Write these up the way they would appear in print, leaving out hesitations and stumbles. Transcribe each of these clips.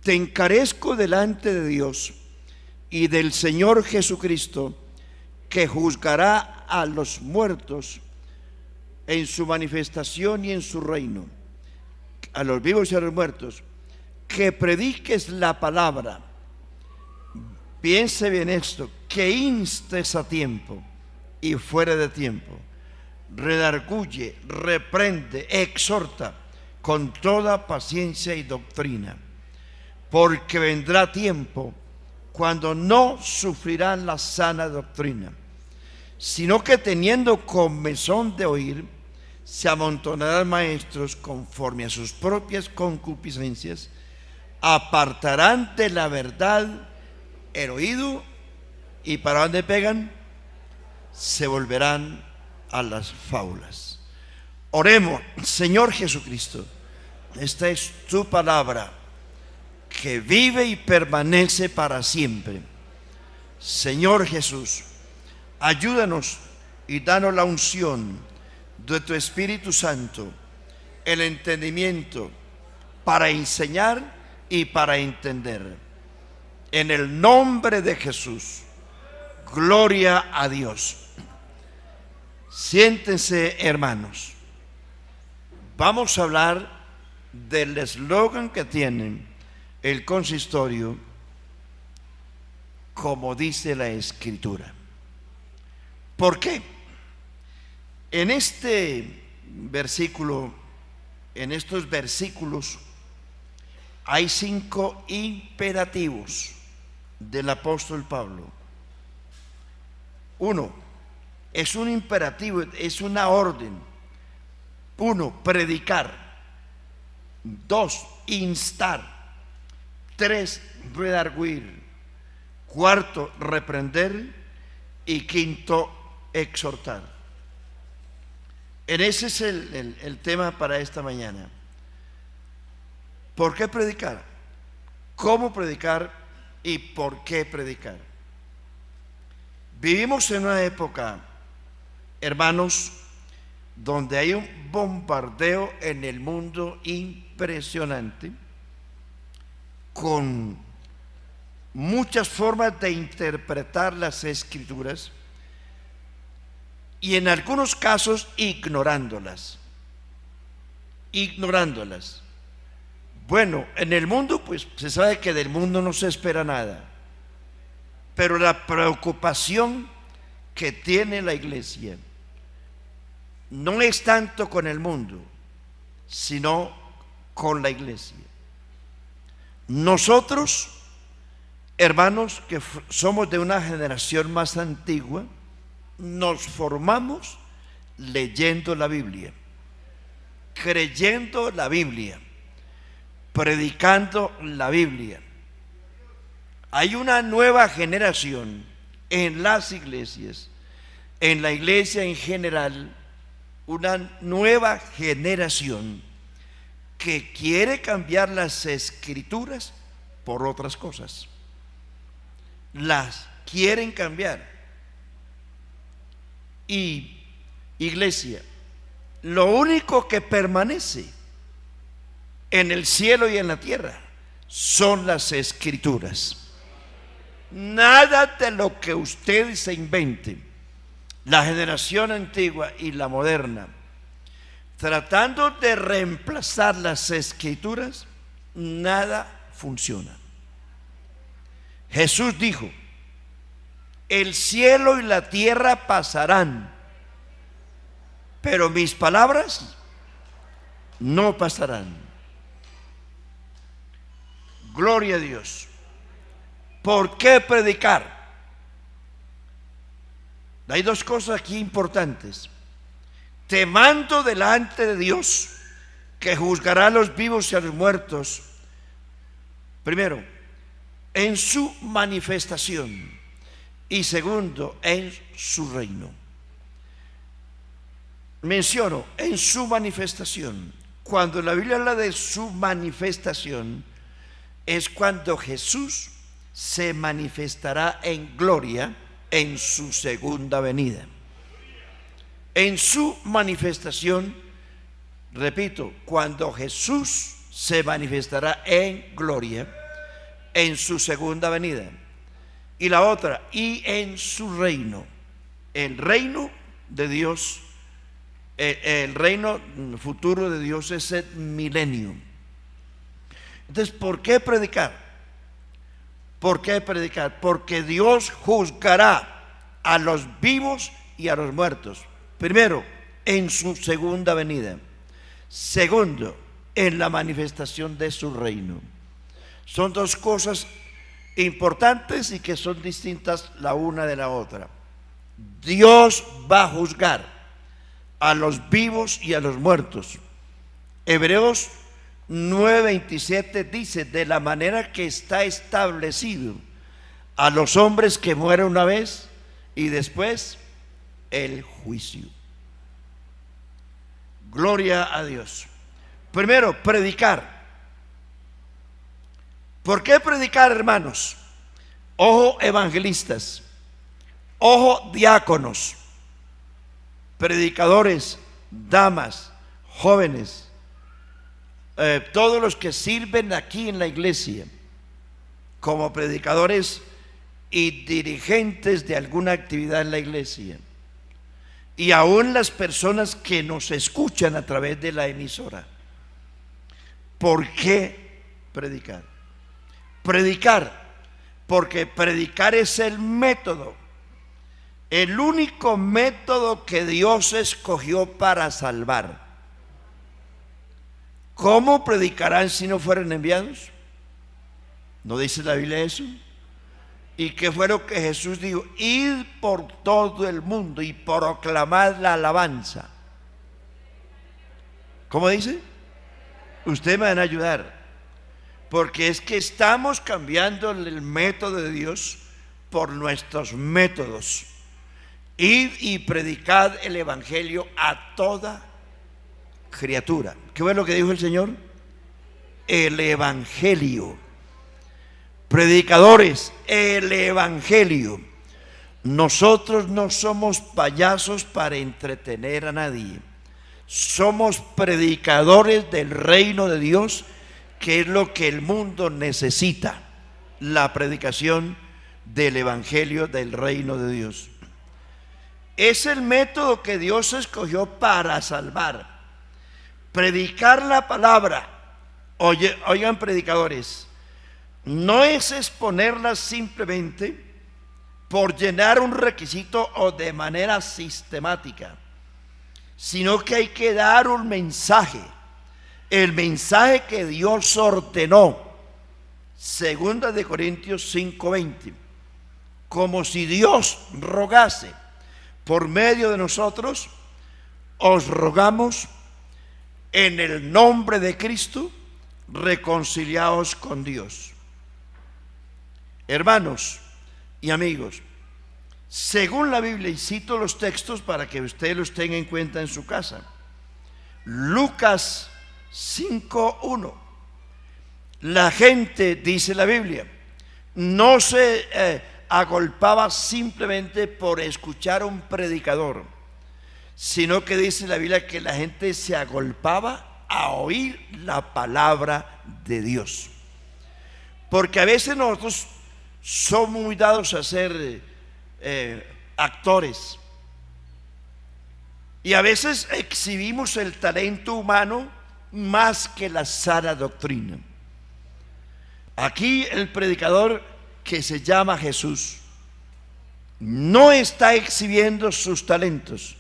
te encarezco delante de Dios y del Señor Jesucristo, que juzgará a los muertos en su manifestación y en su reino, a los vivos y a los muertos, que prediques la palabra. Piense bien esto, que instes a tiempo y fuera de tiempo, redarguye, reprende, exhorta con toda paciencia y doctrina, porque vendrá tiempo cuando no sufrirán la sana doctrina, sino que teniendo comezón de oír, se amontonarán maestros conforme a sus propias concupiscencias, apartarán de la verdad el oído, y ¿para dónde pegan? Se volverán a las fábulas. Oremos. Señor Jesucristo, esta es tu palabra que vive y permanece para siempre. Señor Jesús, ayúdanos y danos la unción de tu Espíritu Santo, el entendimiento para enseñar y para entender. En el nombre de Jesús, gloria a Dios. Siéntense, hermanos. Vamos a hablar del eslogan que tienen el consistorio, como dice la Escritura. ¿Por qué? En este versículo, en estos versículos, hay 5 imperativos del apóstol Pablo. 1, es un imperativo, es una orden. 1, predicar. 2, instar. 3, redarguir. 4, reprender. Y 5, exhortar. Ese es el tema para esta mañana. ¿Por qué predicar? ¿Cómo predicar? ¿Y por qué predicar? Vivimos en una época, hermanos, donde hay un bombardeo en el mundo impresionante, con muchas formas de interpretar las Escrituras y en algunos casos ignorándolas. Bueno, en el mundo pues se sabe que del mundo no se espera nada, pero la preocupación que tiene la iglesia no es tanto con el mundo, sino con la iglesia. Nosotros, hermanos, que somos de una generación más antigua, nos formamos leyendo la Biblia, creyendo la Biblia, predicando la Biblia. Hay una nueva generación en las iglesias, en la iglesia en general, una nueva generación que quiere cambiar las Escrituras por otras cosas. Las quieren cambiar. Y iglesia, lo único que permanece en el cielo y en la tierra son las Escrituras. Nada de lo que usted se invente, la generación antigua y la moderna, tratando de reemplazar las Escrituras, nada funciona. Jesús dijo: el cielo y la tierra pasarán, pero mis palabras no pasarán. Gloria a Dios. ¿Por qué predicar? Hay 2 cosas aquí importantes. Te mando delante de Dios, que juzgará a los vivos y a los muertos. Primero, en su manifestación. Y segundo, en su reino. Menciono, en su manifestación. Cuando la Biblia habla de su manifestación, es cuando Jesús se manifestará en gloria en su segunda venida. En su manifestación, repito, cuando Jesús se manifestará en gloria en su segunda venida. Y la otra, y en su reino. El reino de Dios, el reino futuro de Dios es el milenio. Entonces, ¿por qué predicar? ¿Por qué predicar? Porque Dios juzgará a los vivos y a los muertos. Primero, en su segunda venida. Segundo, en la manifestación de su reino. Son dos cosas importantes y que son distintas la una de la otra. Dios va a juzgar a los vivos y a los muertos. Hebreos 9:27 dice: de la manera que está establecido a los hombres que mueren una vez y después el juicio. Gloria a Dios. Primero, predicar. ¿Por qué predicar, hermanos? Ojo, evangelistas. Ojo, diáconos. Predicadores, damas, jóvenes. Todos los que sirven aquí en la iglesia como predicadores y dirigentes de alguna actividad en la iglesia, y aún las personas que nos escuchan a través de la emisora. ¿Por qué predicar? Predicar, porque predicar es el método, el único método que Dios escogió para salvar. ¿Cómo predicarán si no fueran enviados? ¿No dice la Biblia eso? ¿Y qué fue lo que Jesús dijo? Id por todo el mundo y proclamad la alabanza. ¿Cómo dice? Ustedes me van a ayudar, porque es que estamos cambiando el método de Dios por nuestros métodos. Id y predicad el evangelio a toda criatura. ¿Qué fue lo que dijo el Señor? El evangelio. Predicadores, el evangelio. Nosotros no somos payasos para entretener a nadie. Somos predicadores del reino de Dios, que es lo que el mundo necesita: la predicación del evangelio del reino de Dios. Es el método que Dios escogió para salvar. Predicar la palabra, oigan predicadores, no es exponerla simplemente por llenar un requisito o de manera sistemática, sino que hay que dar un mensaje, el mensaje que Dios ordenó. Segunda de Corintios 5:20, como si Dios rogase por medio de nosotros: os rogamos en el nombre de Cristo, reconciliaos con Dios. Hermanos y amigos, según la Biblia, y cito los textos para que ustedes los tengan en cuenta en su casa. Lucas 5:1. La gente, dice la Biblia, no se agolpaba simplemente por escuchar a un predicador, sino que dice la Biblia que la gente se agolpaba a oír la palabra de Dios. Porque a veces nosotros somos muy dados a ser actores, y a veces exhibimos el talento humano más que la sana doctrina. Aquí el predicador, que se llama Jesús, no está exhibiendo sus talentos.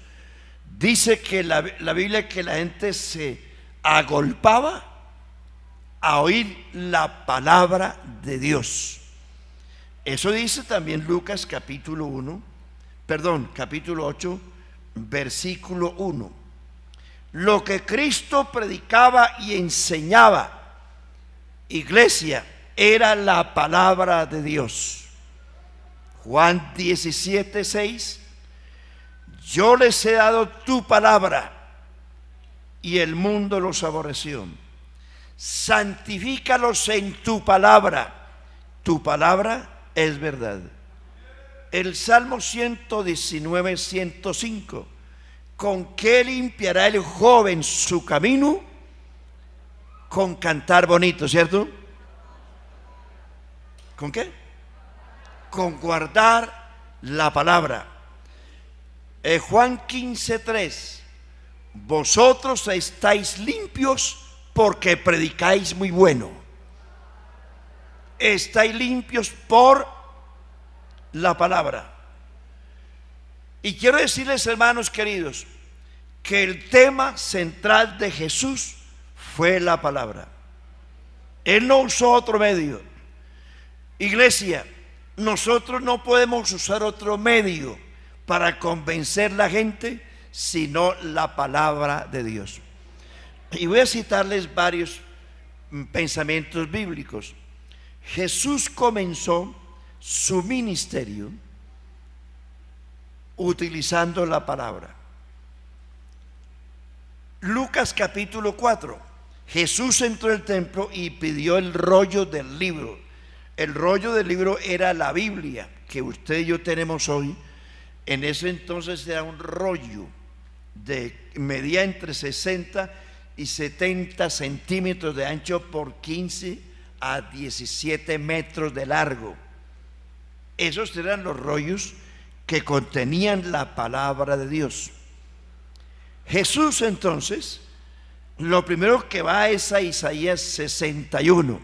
Dice que la Biblia que la gente se agolpaba a oír la palabra de Dios. Eso dice también Lucas capítulo 8, versículo 1. Lo que Cristo predicaba y enseñaba, iglesia, era la palabra de Dios. Juan 17:6. Yo les he dado tu palabra y el mundo los aborreció. Santifícalos en tu palabra. Tu palabra es verdad. El Salmo 119:105. ¿Con qué limpiará el joven su camino? Con cantar bonito, ¿cierto? ¿Con qué? Con guardar la palabra. Juan 15:3. Vosotros estáis limpios porque predicáis muy bueno. Estáis limpios por la palabra. Y quiero decirles, hermanos queridos, que el tema central de Jesús fue la palabra. Él no usó otro medio. Iglesia, nosotros no podemos usar otro medio para convencer a la gente sino la palabra de Dios. Y voy a citarles varios pensamientos bíblicos. Jesús comenzó su ministerio utilizando la palabra. Lucas capítulo 4. Jesús entró al templo y pidió el rollo del libro. El rollo del libro era la Biblia que usted y yo tenemos hoy. En ese entonces era un rollo medía entre 60 y 70 centímetros de ancho por 15 a 17 metros de largo. Esos eran los rollos que contenían la palabra de Dios. Jesús entonces, lo primero que va es a Isaías 61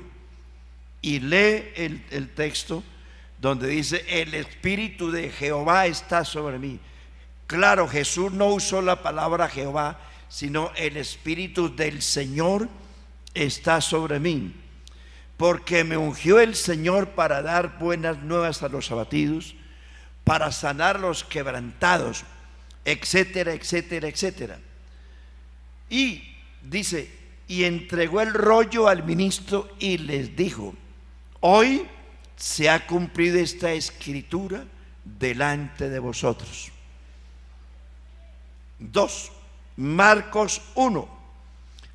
y lee el texto donde dice: el Espíritu de Jehová está sobre mí. Claro, Jesús no usó la palabra Jehová, sino el Espíritu del Señor está sobre mí, porque me ungió el Señor para dar buenas nuevas a los abatidos, para sanar a los quebrantados, etcétera, etcétera, etcétera. Y dice: y entregó el rollo al ministro y les dijo: hoy se ha cumplido esta escritura delante de vosotros. 2. Marcos 1.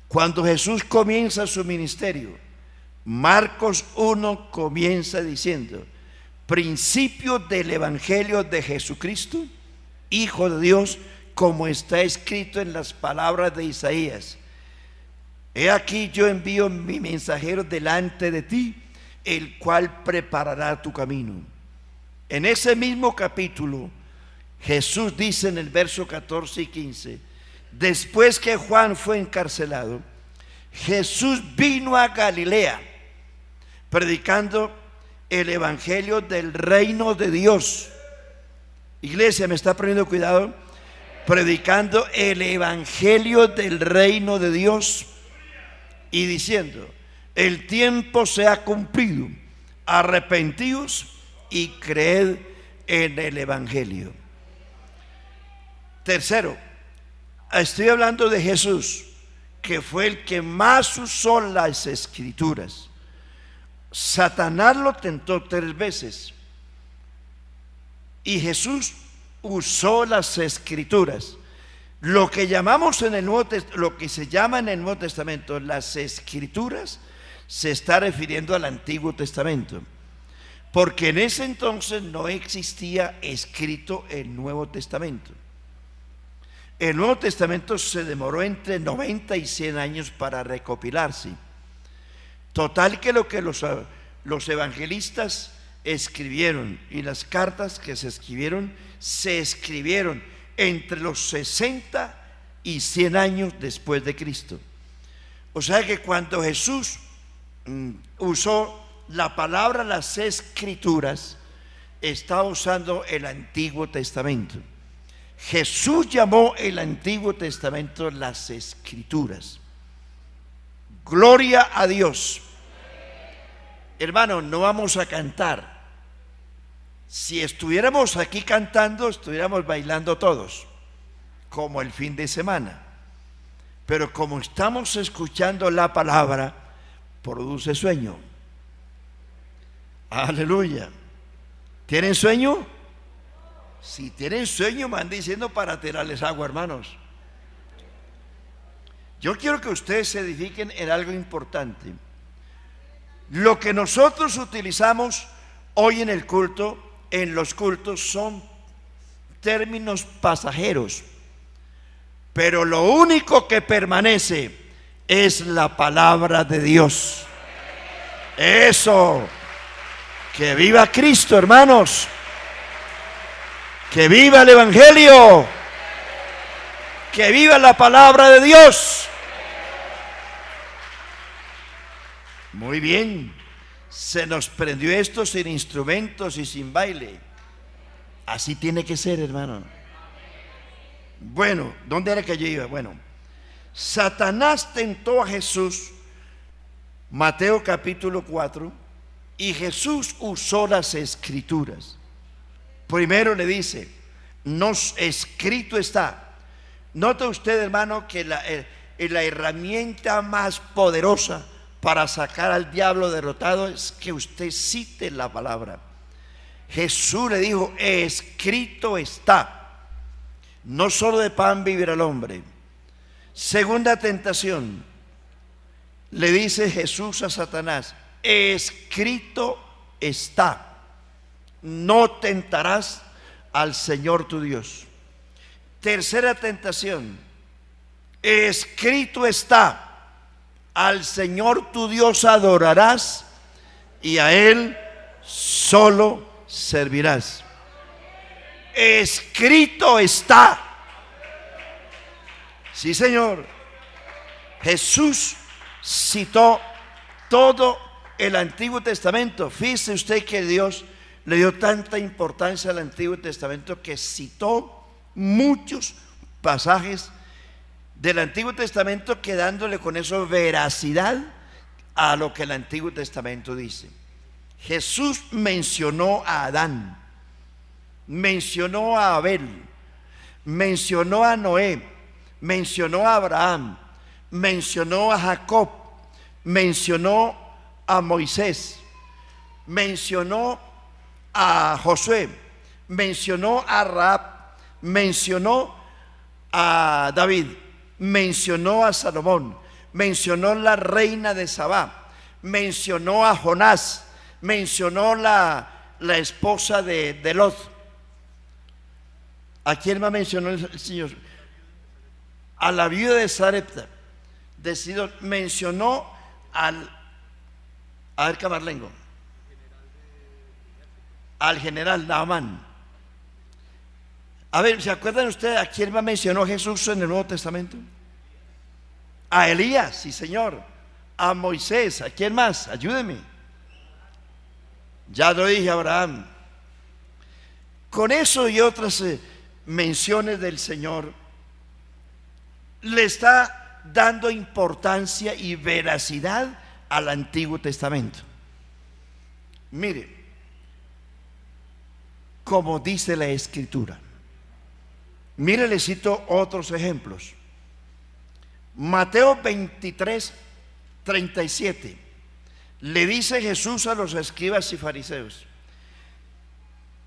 Cuando Jesús comienza su ministerio, Marcos 1 comienza diciendo: principio del Evangelio de Jesucristo, Hijo de Dios, como está escrito en las palabras de Isaías: he aquí yo envío mi mensajero delante de ti, el cual preparará tu camino. En ese mismo capítulo, Jesús dice en el verso 14 y 15: después que Juan fue encarcelado, Jesús vino a Galilea predicando el evangelio del reino de Dios. Iglesia, ¿me está poniendo cuidado? Predicando el evangelio del reino de Dios y diciendo: el tiempo se ha cumplido, arrepentíos y creed en el evangelio. Tercero, estoy hablando de Jesús, que fue el que más usó las escrituras. Satanás lo tentó 3 veces y Jesús usó las escrituras. Lo que llamamos en el Nuevo lo que se llama en el Nuevo Testamento las escrituras, se está refiriendo al Antiguo Testamento, porque en ese entonces no existía escrito el Nuevo Testamento. El Nuevo Testamento se demoró entre 90 y 100 años para recopilarse. Total que lo que los evangelistas escribieron y las cartas que se escribieron entre los 60 y 100 años después de Cristo. O sea que cuando Jesús usó la palabra las escrituras, estaba usando el Antiguo Testamento. Jesús llamó el Antiguo Testamento las escrituras. Gloria a Dios. Hermano, no vamos a cantar. Si estuviéramos aquí cantando, estuviéramos bailando todos, como el fin de semana. Pero como estamos escuchando la palabra, produce sueño. Aleluya. ¿Tienen sueño? Si tienen sueño, me van diciendo para tirarles agua, hermanos. Yo quiero que ustedes se edifiquen en algo importante. Lo que nosotros utilizamos hoy en el culto, en los cultos, son términos pasajeros, pero lo único que permanece es la palabra de Dios. Eso. Que viva Cristo, hermanos. Que viva el Evangelio. Que viva la palabra de Dios. Muy bien. Se nos prendió esto sin instrumentos y sin baile. Así tiene que ser, hermano. Bueno, ¿dónde era que yo iba? Bueno, Satanás tentó a Jesús, Mateo capítulo 4, y Jesús usó las escrituras. Primero le dice, nos escrito está. Nota usted, hermano, que la herramienta más poderosa para sacar al diablo derrotado es que usted cite la palabra. Jesús le dijo, escrito está. No solo de pan vivirá el hombre. Segunda tentación, le dice Jesús a Satanás, escrito está, no tentarás al Señor tu Dios. Tercera tentación, escrito está, al Señor tu Dios adorarás y a Él solo servirás. Escrito está. Sí, Señor. Jesús citó todo el Antiguo Testamento. Fíjese usted que Dios le dio tanta importancia al Antiguo Testamento que citó muchos pasajes del Antiguo Testamento, quedándole con eso veracidad a lo que el Antiguo Testamento dice. Jesús mencionó a Adán, mencionó a Abel, mencionó a Noé, mencionó a Abraham, mencionó a Jacob, mencionó a Moisés, mencionó a Josué, mencionó a Rahab, mencionó a David, mencionó a Salomón, mencionó la reina de Sabá, mencionó a Jonás, mencionó la esposa de Lot. ¿A quién más mencionó el Señor? A la viuda de Sarepta. Mencionó a ver, Camarlengo, al general Naamán. A ver, ¿se acuerdan ustedes a quién más mencionó Jesús en el Nuevo Testamento? A Elías, sí, Señor. A Moisés. ¿A quién más? Ayúdeme. Ya lo dije, a Abraham. Con eso y otras menciones del Señor, le está dando importancia y veracidad al Antiguo Testamento. Mire, como dice la Escritura. Mire, le cito otros ejemplos. Mateo 23, 37. Le dice Jesús a los escribas y fariseos: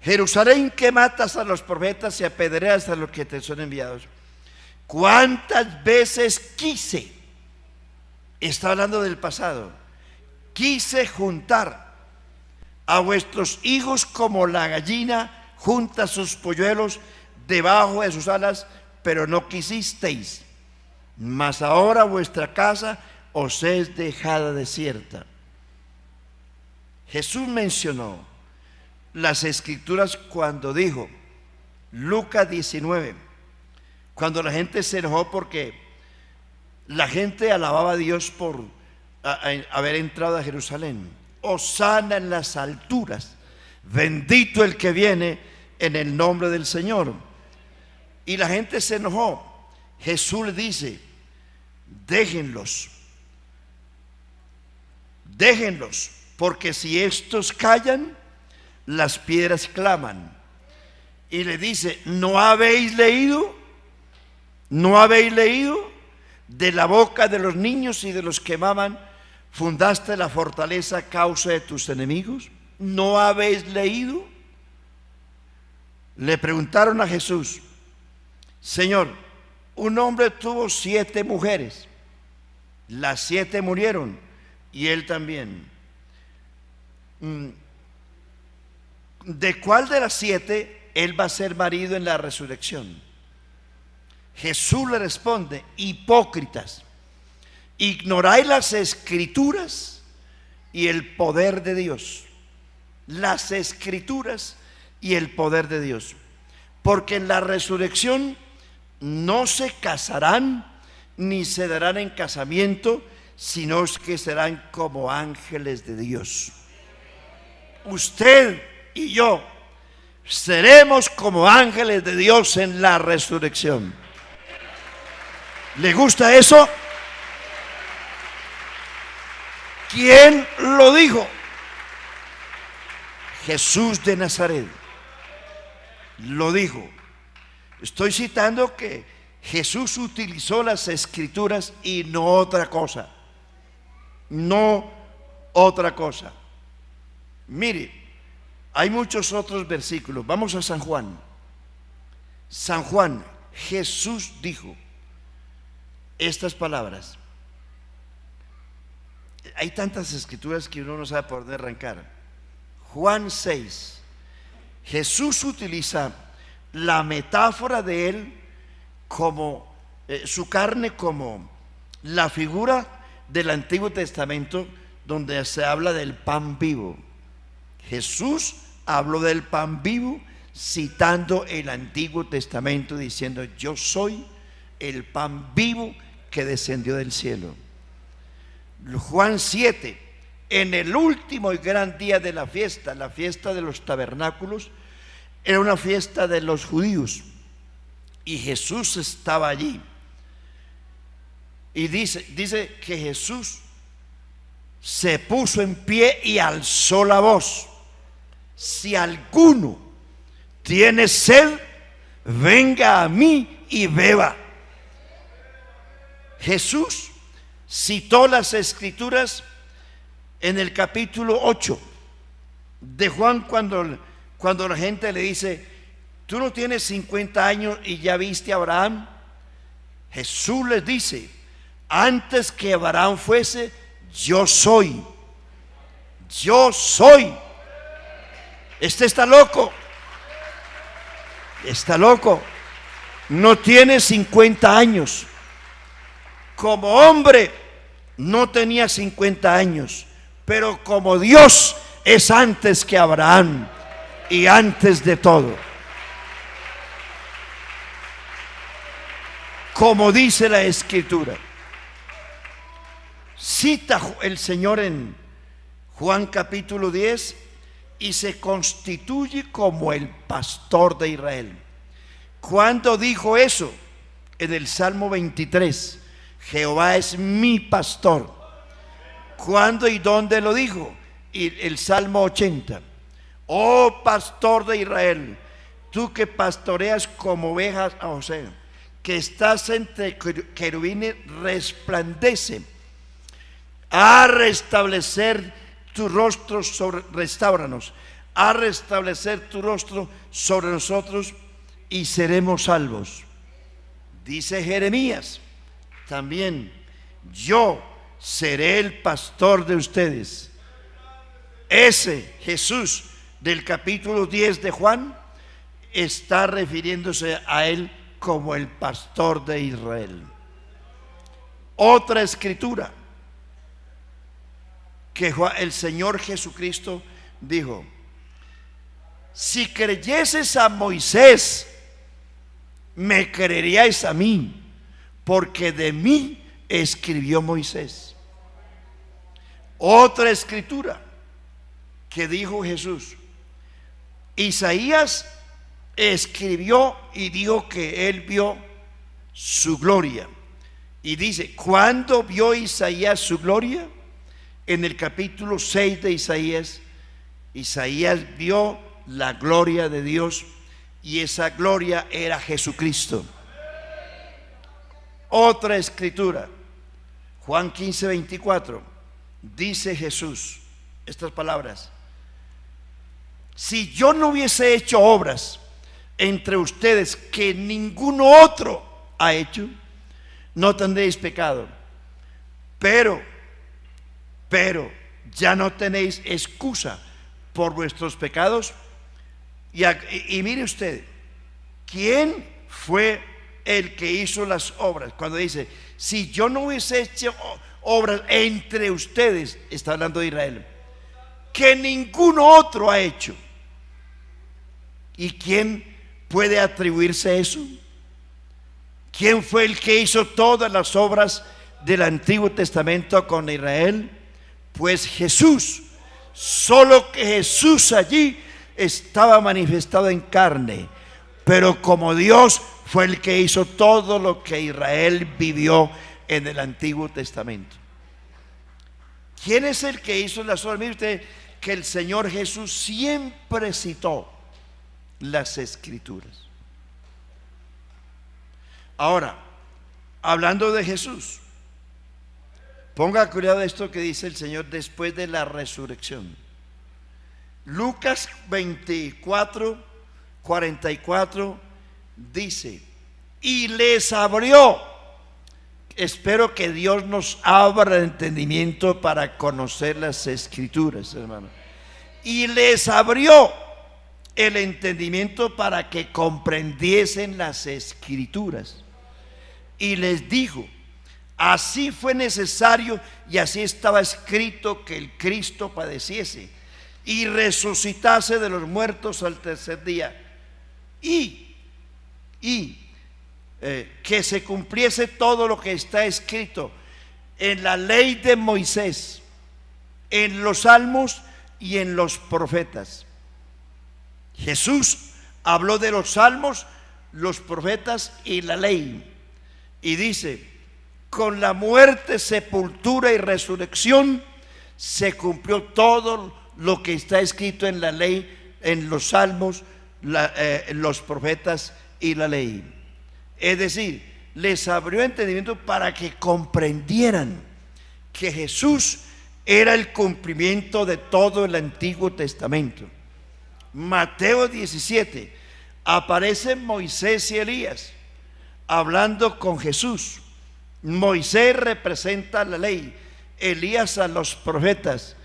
Jerusalén, que matas a los profetas y apedreas a los que te son enviados. ¿Cuántas veces quise? Está hablando del pasado. Quise juntar a vuestros hijos como la gallina junta sus polluelos debajo de sus alas, pero no quisisteis. Mas ahora vuestra casa os es dejada desierta. Jesús mencionó las Escrituras cuando dijo, Lucas 19, cuando la gente se enojó porque la gente alababa a Dios por haber entrado a Jerusalén. Hosana en las alturas, bendito el que viene en el nombre del Señor. Y la gente se enojó. Jesús le dice: déjenlos, porque si estos callan, las piedras claman. Y le dice: ¿no habéis leído? ¿No habéis leído? De la boca de los niños y de los que maman fundaste la fortaleza a causa de tus enemigos. ¿No habéis leído? Le preguntaron a Jesús: Señor, un hombre tuvo 7 mujeres, las 7 murieron y él también. ¿De cuál de las 7 él va a ser marido en la resurrección? Jesús le responde: hipócritas, ignoráis las Escrituras y el poder de Dios. las escrituras y el poder de Dios. Porque en la resurrección no se casarán ni se darán en casamiento, sino que serán como ángeles de Dios. Usted y yo seremos como ángeles de Dios en la resurrección. ¿Le gusta eso? ¿Quién lo dijo? Jesús de Nazaret lo dijo. Estoy citando que Jesús utilizó las escrituras y no otra cosa. No otra cosa. Mire, hay muchos otros versículos. Vamos a San Juan. San Juan, Jesús dijo estas palabras. Hay tantas escrituras que uno no sabe por dónde arrancar. Juan 6. Jesús utiliza la metáfora de él como su carne, como la figura del Antiguo Testamento donde se habla del pan vivo. Jesús habló del pan vivo citando el Antiguo Testamento, diciendo: yo soy el pan vivo que descendió del cielo. Juan 7, en el último y gran día de la fiesta de los tabernáculos, era una fiesta de los judíos y Jesús estaba allí. Y dice que Jesús se puso en pie y alzó la voz: si alguno tiene sed, venga a mí y beba. Jesús citó las escrituras en el capítulo 8 de Juan, cuando la gente le dice: tú no tienes 50 años y ya viste a Abraham. Jesús les dice: antes que Abraham fuese, yo soy. Yo soy. Este está loco. Está loco. No tiene 50 años. Como hombre no tenía 50 años, pero como Dios es antes que Abraham y antes de todo. Como dice la Escritura. Cita el Señor en Juan capítulo 10 y se constituye como el pastor de Israel. ¿Cuándo dijo eso? En el Salmo 23. Jehová es mi pastor. ¿Cuándo y dónde lo dijo? Y el Salmo 80. Oh pastor de Israel, tú que pastoreas como ovejas a José, que estás entre querubines, resplandece a restablecer tu rostro restáuranos, a restablecer tu rostro sobre nosotros y seremos salvos. Dice Jeremías también: yo seré el pastor de ustedes. Ese Jesús del capítulo 10 de Juan está refiriéndose a él como el pastor de Israel. Otra escritura que el Señor Jesucristo dijo: si creyeses a Moisés, me creeríais a mí, porque de mí escribió Moisés. Otra escritura que dijo Jesús: Isaías escribió y dijo que él vio su gloria. Y dice: ¿cuándo vio Isaías su gloria? En el capítulo 6 de Isaías, Isaías vio la gloria de Dios y esa gloria era Jesucristo. Otra escritura, Juan 15, 24, dice Jesús estas palabras: si yo no hubiese hecho obras entre ustedes que ninguno otro ha hecho, no tendréis pecado. Pero ya no tenéis excusa por vuestros pecados. Y mire usted, ¿quién fue el que hizo las obras? Cuando dice: si yo no hubiese hecho obras entre ustedes, está hablando de Israel. que ningún otro ha hecho. ¿Y quién puede atribuirse eso? ¿Quién fue el que hizo todas las obras del Antiguo Testamento con Israel? Pues Jesús. Solo que Jesús allí estaba manifestado en carne, pero como Dios fue el que hizo todo lo que Israel vivió en el Antiguo Testamento. ¿Quién es el que hizo las obras? Mire usted que el Señor Jesús siempre citó las Escrituras. Ahora, hablando de Jesús, ponga cuidado esto que dice el Señor después de la resurrección. Lucas 24, 44 dice: y les abrió. Espero que Dios nos abra el entendimiento para conocer las Escrituras, hermano. Y les abrió el entendimiento para que comprendiesen las Escrituras. Y les dijo: así fue necesario y así estaba escrito que el Cristo padeciese y resucitase de los muertos al tercer día, y que se cumpliese todo lo que está escrito en la ley de Moisés, en los salmos y en los profetas. Jesús habló de los salmos, los profetas y la ley, y dice: con la muerte, sepultura y resurrección se cumplió todo lo que está escrito en la ley, en los salmos, los profetas y la ley. Es decir, les abrió entendimiento para que comprendieran que Jesús era el cumplimiento de todo el Antiguo Testamento. Mateo 17, aparecen Moisés y Elías hablando con Jesús. Moisés representa la ley, Elías a los profetas.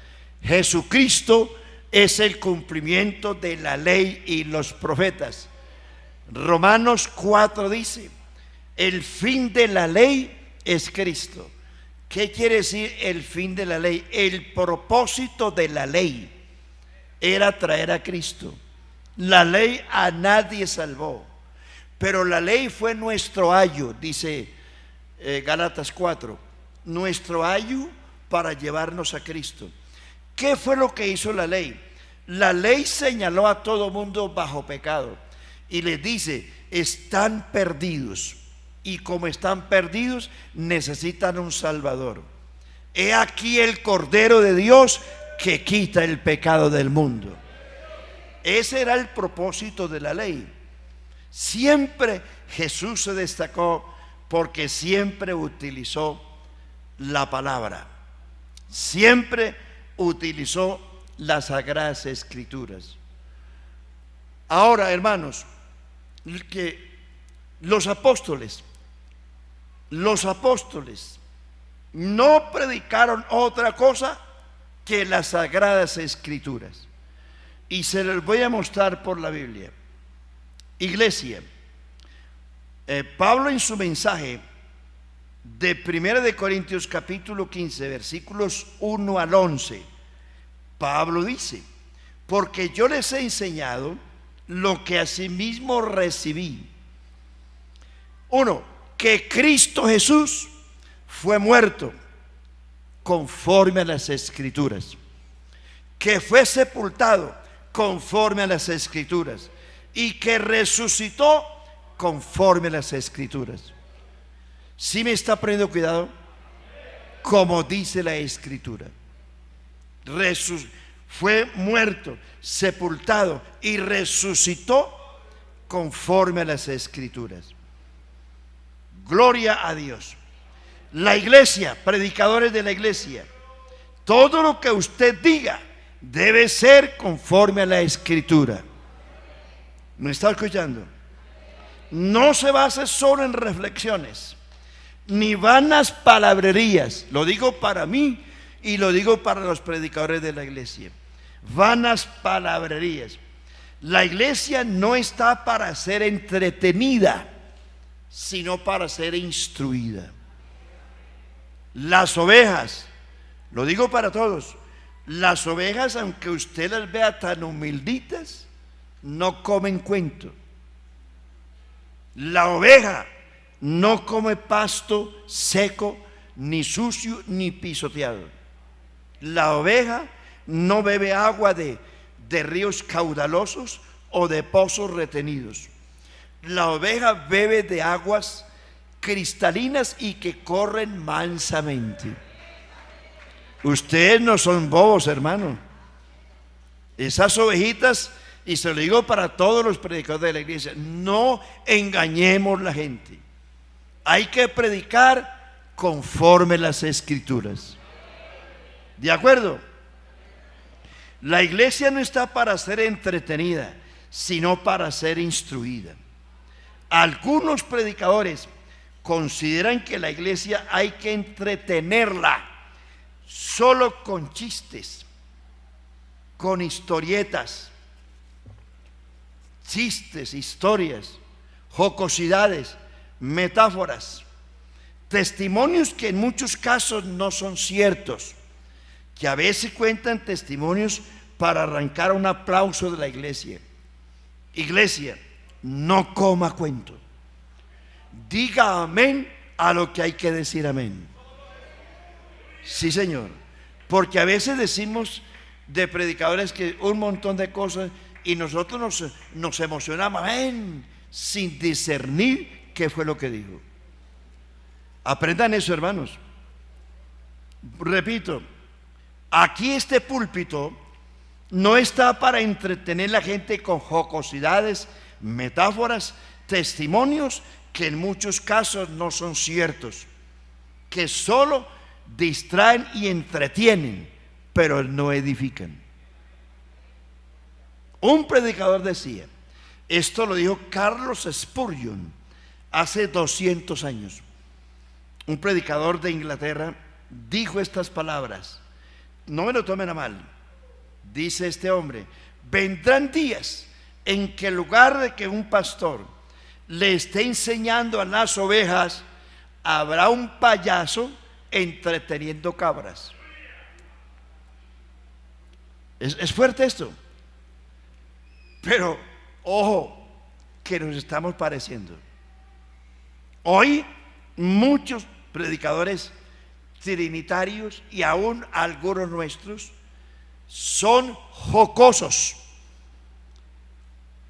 Jesucristo es el cumplimiento de la ley y los profetas. Romanos 4 dice: el fin de la ley es Cristo. ¿Qué quiere decir el fin de la ley? El propósito de la ley era traer a Cristo. La ley a nadie salvó, pero la ley fue nuestro ayo, dice Gálatas 4, nuestro ayo para llevarnos a Cristo. ¿Qué fue lo que hizo la ley? La ley señaló a todo mundo bajo pecado y les dice: están perdidos, y como están perdidos necesitan un Salvador. He aquí el Cordero de Dios que quita el pecado del mundo. Ese era el propósito de la ley. Siempre Jesús se destacó porque siempre utilizó la palabra, siempre utilizó las Sagradas Escrituras. Ahora, hermanos, que los apóstoles no predicaron otra cosa que las Sagradas Escrituras, y se les voy a mostrar por la Biblia. Iglesia, Pablo en su mensaje de 1 de Corintios capítulo 15 versículos 1 al 11, Pablo dice: porque yo les he enseñado lo que asimismo recibí. 1, que Cristo Jesús fue muerto conforme a las Escrituras, que fue sepultado conforme a las Escrituras, y que resucitó conforme a las Escrituras. ¿Sí me está poniendo cuidado? Como dice la Escritura, fue muerto, sepultado y resucitó conforme a las Escrituras. Gloria a Dios. La iglesia, predicadores de la iglesia, todo lo que usted diga debe ser conforme a la Escritura. ¿Me está escuchando? No se base solo en reflexiones ni vanas palabrerías. Lo digo para mí y lo digo para los predicadores de la iglesia. Vanas palabrerías. La iglesia no está para ser entretenida, sino para ser instruida. Las ovejas, lo digo para todos, Las ovejas, aunque usted las vea tan humilditas, no comen cuento. La oveja no come pasto seco, ni sucio, ni pisoteado. La oveja no bebe agua de ríos caudalosos o de pozos retenidos. La oveja bebe de aguas cristalinas y que corren mansamente. Ustedes no son bobos, hermano. Esas ovejitas, y se lo digo para todos los predicadores de la iglesia, no engañemos a la gente. Hay que predicar conforme las Escrituras. ¿De acuerdo? La iglesia no está para ser entretenida, sino para ser instruida. Algunos predicadores consideran que la iglesia hay que entretenerla solo con chistes, con historietas, chistes, historias, jocosidades, metáforas, testimonios que en muchos casos no son ciertos, que a veces cuentan testimonios para arrancar un aplauso de la iglesia. Iglesia, no coma cuento. Diga amén a lo que hay que decir amén. Sí, Señor. Porque a veces decimos de predicadores que un montón de cosas y nosotros nos emocionamos, amén, sin discernir qué fue lo que dijo. Aprendan eso, hermanos. Repito, aquí este púlpito no está para entretener a la gente con jocosidades, metáforas, testimonios que en muchos casos no son ciertos, que solo distraen y entretienen, pero no edifican. Un predicador decía, esto lo dijo Carlos Spurgeon hace 200 años. Un predicador de Inglaterra dijo estas palabras, no me lo tomen a mal. Dice este hombre, vendrán días en que en lugar de que un pastor le esté enseñando a las ovejas, habrá un payaso entreteniendo cabras. Es fuerte esto, pero ojo, que nos estamos pareciendo. Hoy muchos predicadores trinitarios y aún algunos nuestros son jocosos,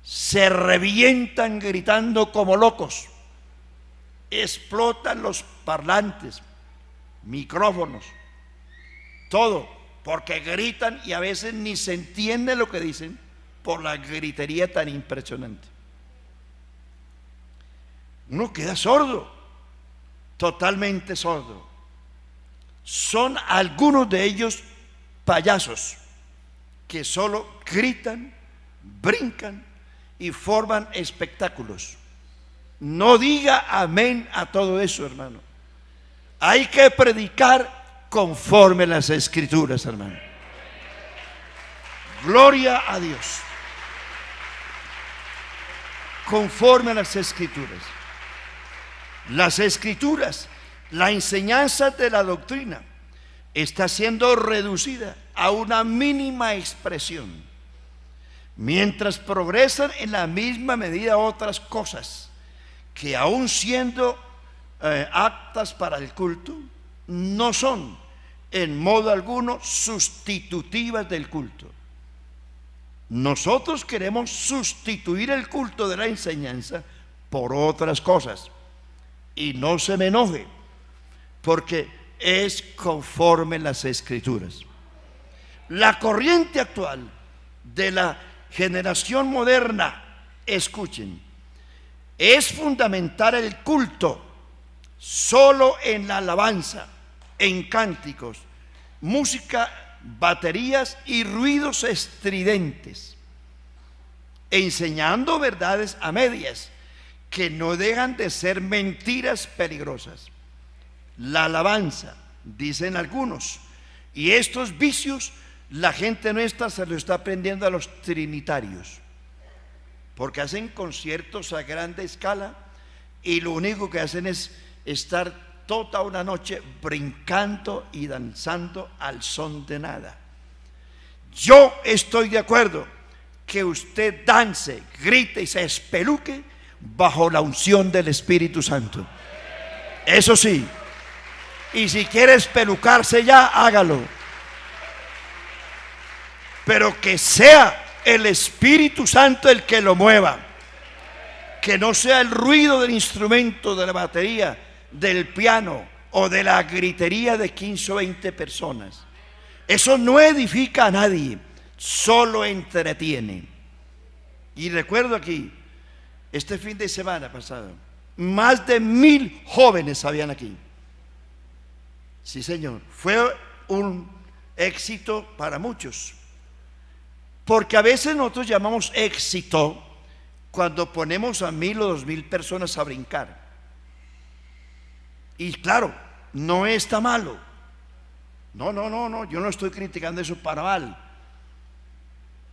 se revientan gritando como locos, explotan los parlantes, micrófonos, todo, porque gritan y a veces ni se entiende lo que dicen por la gritería tan impresionante. Uno queda sordo, totalmente sordo. Son algunos de ellos payasos que solo gritan, brincan y forman espectáculos. No diga amén a todo eso, hermano. Hay que predicar conforme las Escrituras, hermano. Gloria a Dios. Conforme a las Escrituras. Las Escrituras, la enseñanza de la doctrina está siendo reducida a una mínima expresión, mientras progresan en la misma medida otras cosas que aun siendo aptas para el culto, no son en modo alguno sustitutivas del culto. Nosotros queremos sustituir el culto de la enseñanza por otras cosas, y no se me enoje, porque es conforme las Escrituras. La corriente actual de la generación moderna, escuchen, es fundamentar el culto solo en la alabanza, en cánticos, música, baterías y ruidos estridentes, enseñando verdades a medias que no dejan de ser mentiras peligrosas. La alabanza, dicen algunos, y estos vicios la gente nuestra se lo está aprendiendo a los trinitarios, porque hacen conciertos a grande escala y lo único que hacen es estar toda una noche brincando y danzando al son de nada. Yo estoy de acuerdo que usted dance, grite y se espeluque bajo la unción del Espíritu Santo. Eso sí. Y si quiere espelucarse ya, hágalo. Pero que sea el Espíritu Santo el que lo mueva. Que no sea el ruido del instrumento, de la batería, del piano o de la gritería de 15 o 20 personas. Eso no edifica a nadie, solo entretiene. Y recuerdo aquí, este fin de semana pasado, más de 1000 jóvenes habían aquí. Sí, señor, fue un éxito para muchos. Porque a veces nosotros llamamos éxito cuando ponemos a 1000 o 2000 personas a brincar. Y claro, no está malo. No, yo no estoy criticando eso para mal.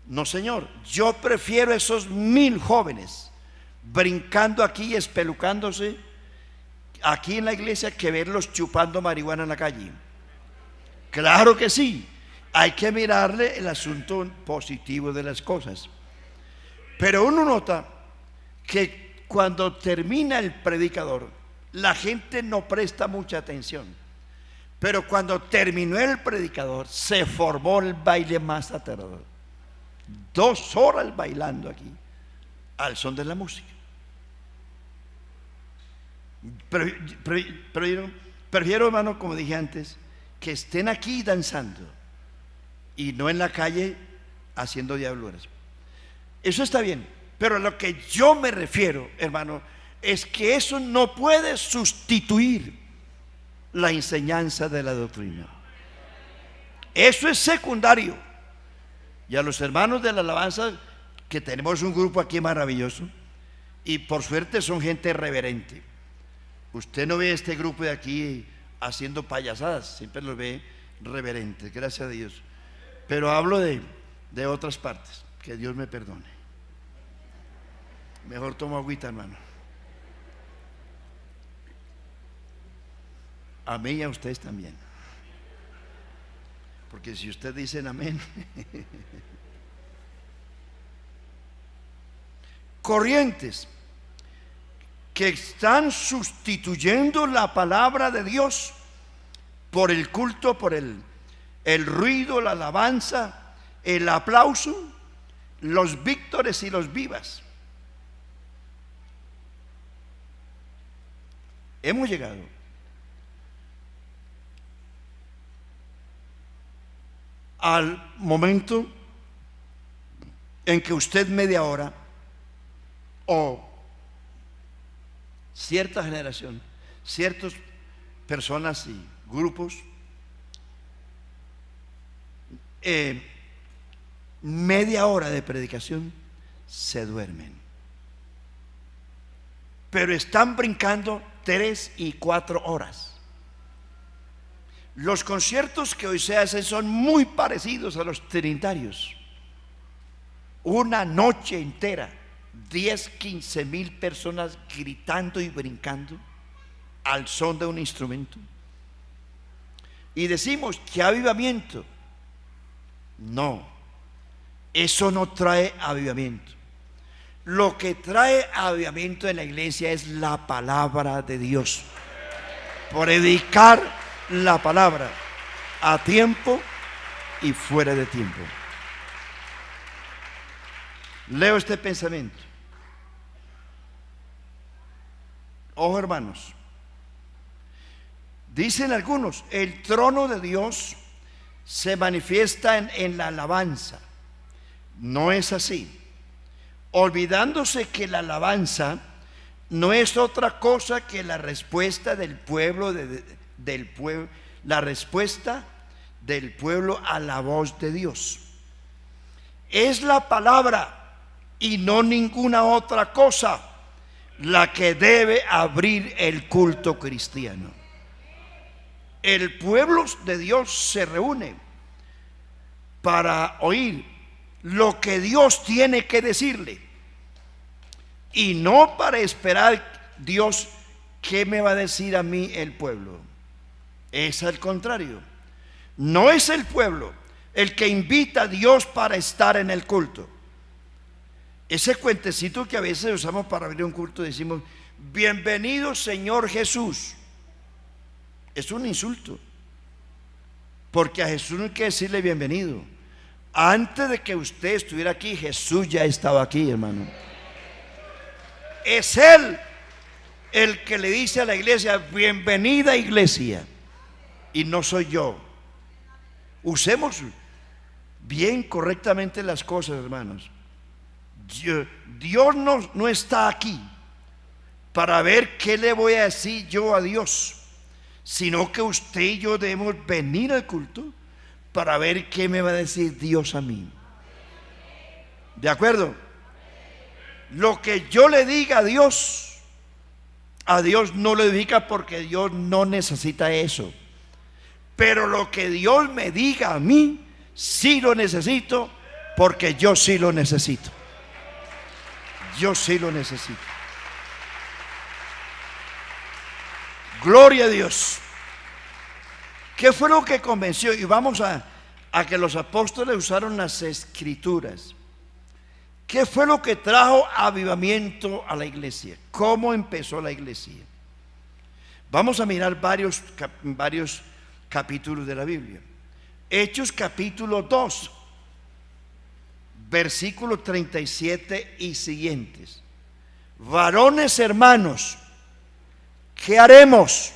No, señor, yo prefiero esos 1000 jóvenes brincando aquí y espelucándose aquí en la iglesia que verlos chupando marihuana en la calle. Claro que sí, hay que mirarle el asunto positivo de las cosas. Pero uno nota que cuando termina el predicador, la gente no presta mucha atención. Pero cuando terminó el predicador, se formó el baile más aterrador. 2 horas bailando aquí, al son de la música. Prefiero, hermano, como dije antes, que estén aquí danzando y no en la calle haciendo diabluras. Eso está bien, pero a lo que yo me refiero, hermano, es que eso no puede sustituir la enseñanza de la doctrina. Eso es secundario. Y a los hermanos de la alabanza, que tenemos un grupo aquí maravilloso, y por suerte son gente reverente. Usted no ve este grupo de aquí haciendo payasadas, siempre los ve reverentes, gracias a Dios. Pero hablo de otras partes, que Dios me perdone. Mejor tomo agüita, hermano. A mí y a ustedes también. Porque si ustedes dicen amén. Corrientes que están sustituyendo la palabra de Dios por el culto, por el ruido, la alabanza, el aplauso, los víctores y los vivas. Hemos llegado al momento en que usted media hora o cierta generación, ciertas personas y grupos media hora de predicación se duermen, pero están brincando 3 y 4 horas. Los conciertos que hoy se hacen son muy parecidos a los trinitarios. Una noche entera, 10-15 mil personas gritando y brincando al son de un instrumento. Y decimos que avivamiento. No, eso no trae avivamiento. Lo que trae avivamiento en la iglesia es la palabra de Dios. Predicar la palabra a tiempo y fuera de tiempo. Leo este pensamiento. Ojo, hermanos. Dicen algunos, el trono de Dios se manifiesta en la alabanza. No es así. Olvidándose que la alabanza no es otra cosa que la respuesta del pueblo la respuesta del pueblo a la voz de Dios. Es la palabra y no ninguna otra cosa la que debe abrir el culto cristiano. El pueblo de Dios se reúne para oír lo que Dios tiene que decirle y no para esperar Dios qué me va a decir a mí el pueblo. Es al contrario. No es el pueblo el que invita a Dios para estar en el culto. Ese cuentecito que a veces usamos para abrir un culto, decimos: bienvenido Señor Jesús. Es un insulto, porque a Jesús no hay que decirle bienvenido. Antes de que usted estuviera aquí, Jesús ya estaba aquí, hermano. Es Él el que le dice a la iglesia: bienvenida iglesia, y no soy yo. Usemos bien, correctamente las cosas, hermanos. Dios no está aquí para ver qué le voy a decir yo a Dios, sino que usted y yo debemos venir al culto para ver qué me va a decir Dios a mí. ¿De acuerdo? Lo que yo le diga a Dios no le edifica, porque Dios no necesita eso. Pero lo que Dios me diga a mí, sí lo necesito, porque yo sí lo necesito. Yo sí lo necesito. Gloria a Dios. ¿Qué fue lo que convenció? Y vamos a que los apóstoles usaron las escrituras. ¿Qué fue lo que trajo avivamiento a la iglesia? ¿Cómo empezó la iglesia? Vamos a mirar varios capítulos de la Biblia. Hechos capítulo 2, versículos 37 y siguientes. Varones hermanos, ¿qué haremos?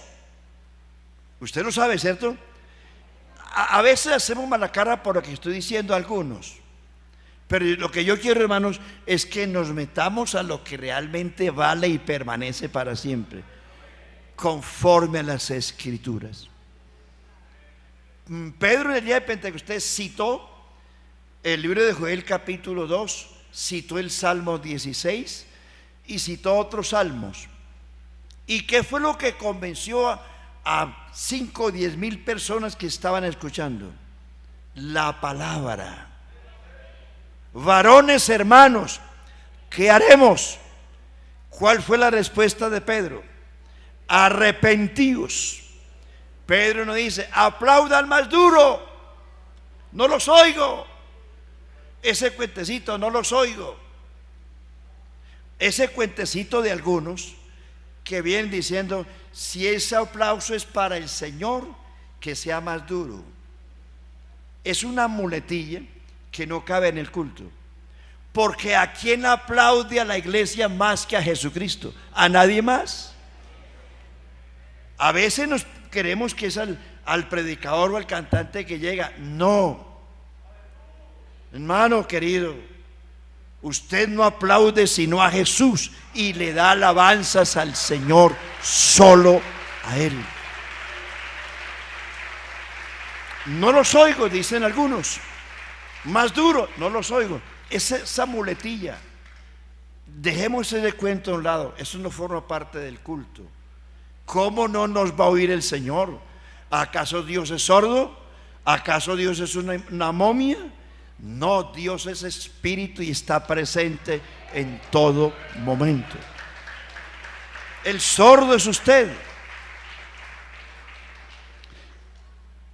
Usted lo sabe, ¿cierto? A veces hacemos mala cara por lo que estoy diciendo a algunos, pero lo que yo quiero, hermanos, es que nos metamos a lo que realmente vale y permanece para siempre, conforme a las escrituras. Pedro, en el día de Pentecostés, citó el libro de Joel capítulo 2, citó el Salmo 16 y citó otros salmos. ¿Y qué fue lo que convenció a 5 o 10 mil personas que estaban escuchando? La palabra. Varones hermanos, ¿qué haremos? ¿Cuál fue la respuesta de Pedro? Arrepentíos. Pedro no dice: aplaudan más duro, no los oigo. Ese cuentecito no los oigo. Ese cuentecito de algunos que vienen diciendo: si ese aplauso es para el Señor, que sea más duro. Es una muletilla que no cabe en el culto, porque ¿a quién aplaude a la iglesia más que a Jesucristo? ¿A nadie más? A veces nos queremos que es al predicador o al cantante que llega. No, hermano querido, usted no aplaude sino a Jesús y le da alabanzas al Señor, solo a Él. No los oigo, dicen algunos. Más duro, no los oigo. Esa muletilla, dejemos ese cuento a un lado. Eso no forma parte del culto. ¿Cómo no nos va a oír el Señor? ¿Acaso Dios es sordo? ¿Acaso Dios es una momia? No, Dios es espíritu y está presente en todo momento. El sordo es usted.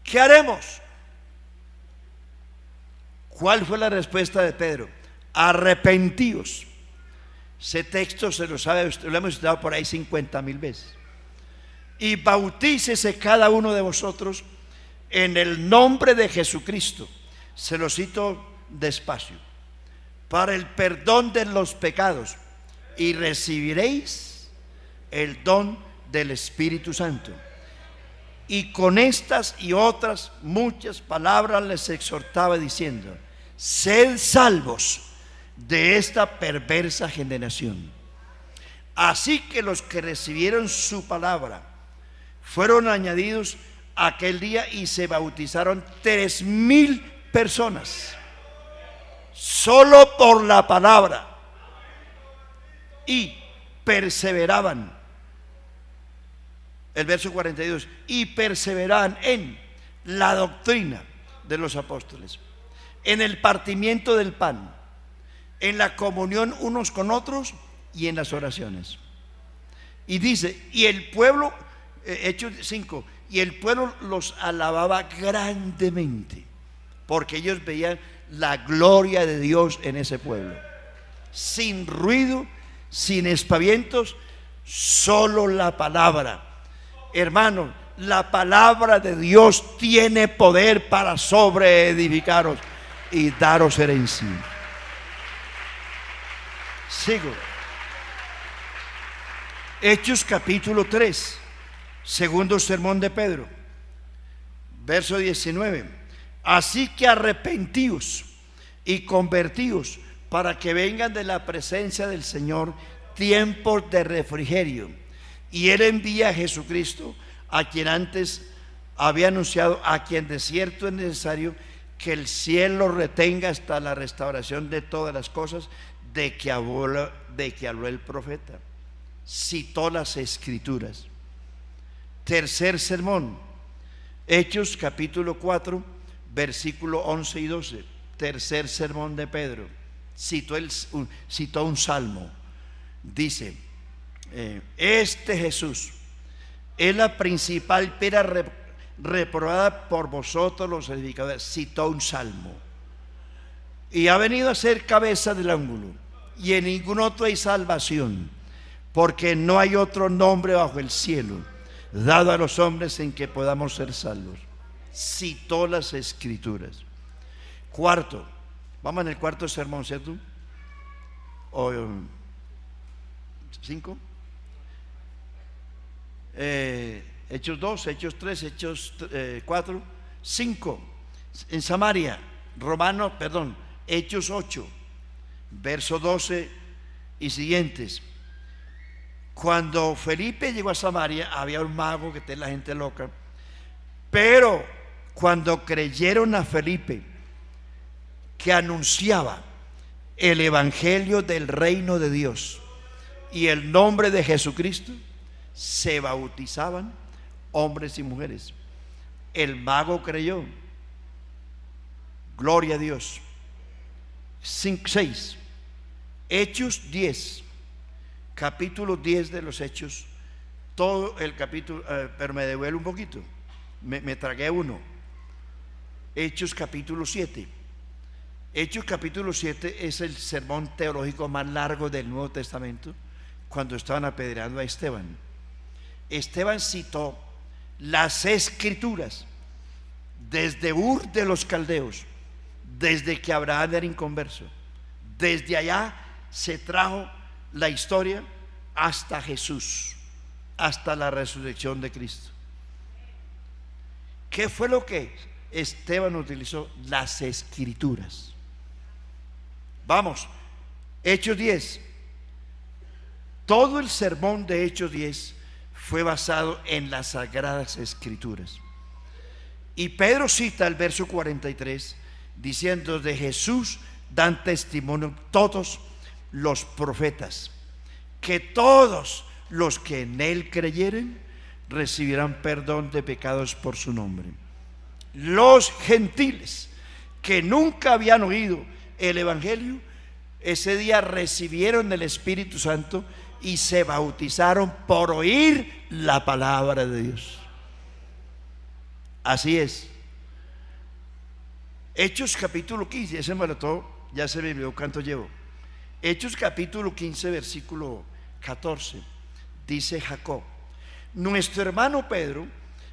¿Qué haremos? ¿Cuál fue la respuesta de Pedro? Arrepentíos. Ese texto se lo sabe usted, lo hemos estudiado por ahí 50,000 veces. Y bautícese cada uno de vosotros en el nombre de Jesucristo. Se lo cito despacio. Para el perdón de los pecados, y recibiréis el don del Espíritu Santo. Y con estas y otras muchas palabras les exhortaba diciendo: sed salvos de esta perversa generación. Así que los que recibieron su palabra fueron añadidos aquel día y se bautizaron 3,000 personas, solo por la palabra, y perseveraban. El verso 42, y perseveraban en la doctrina de los apóstoles, en el partimiento del pan, en la comunión unos con otros y en las oraciones. Y dice: y el pueblo, Hechos 5, y el pueblo los alababa grandemente. porque ellos veían la gloria de Dios en ese pueblo. Sin ruido, sin espavientos, solo la palabra. Hermanos, la palabra de Dios tiene poder para sobreedificaros y daros herencia. Sigo. Hechos capítulo 3, segundo sermón de Pedro, verso 19. Así que arrepentíos y convertíos para que vengan de la presencia del Señor tiempos de refrigerio. Y Él envía a Jesucristo, a quien antes había anunciado, a quien de cierto es necesario que el cielo retenga hasta la restauración de todas las cosas de que habló el profeta. Citó las Escrituras. Tercer sermón, Hechos capítulo 4, versículo 11 y 12. Tercer sermón de Pedro. Citó un salmo. Dice: este Jesús es la principal piedra reprobada por vosotros los edificadores. Citó un salmo. Y ha venido a ser cabeza del ángulo, y en ningún otro hay salvación, porque no hay otro nombre bajo el cielo dado a los hombres en que podamos ser salvos. Citó las Escrituras. Cuarto, vamos en el cuarto sermón, ¿cierto? ¿O 5? Hechos 2, Hechos 3, Hechos 4, 5. En Samaria, Hechos 8, verso 12 y siguientes. Cuando Felipe llegó a Samaria, había un mago que tenía la gente loca. Pero cuando creyeron a Felipe, que anunciaba el evangelio del reino de Dios y el nombre de Jesucristo, se bautizaban hombres y mujeres. El mago creyó. Gloria a Dios. 6. Hechos 10. Capítulo 10 de los Hechos. Todo el capítulo, pero me devuelvo un poquito. Me tragué uno. Hechos capítulo 7. Hechos capítulo 7 es el sermón teológico más largo del Nuevo Testamento, cuando estaban apedreando a Esteban. Esteban citó las Escrituras desde Ur de los Caldeos, desde que Abraham era inconverso. Desde allá se trajo la historia hasta Jesús, hasta la resurrección de Cristo. ¿Qué fue lo que Esteban utilizó? Las Escrituras. Vamos, Hechos 10. Todo el sermón de Hechos 10 fue basado en las Sagradas Escrituras. Y Pedro cita el verso 43 diciendo: de Jesús dan testimonio todos los profetas, que todos los que en él creyeren recibirán perdón de pecados por su nombre. Los gentiles que nunca habían oído el evangelio, ese día recibieron el Espíritu Santo y se bautizaron por oír la palabra de Dios. Así es. Hechos capítulo 15, ese me lo todo, ya se me olvidó cuánto llevo. Hechos capítulo 15, versículo 14, dice Jacob: nuestro hermano Pedro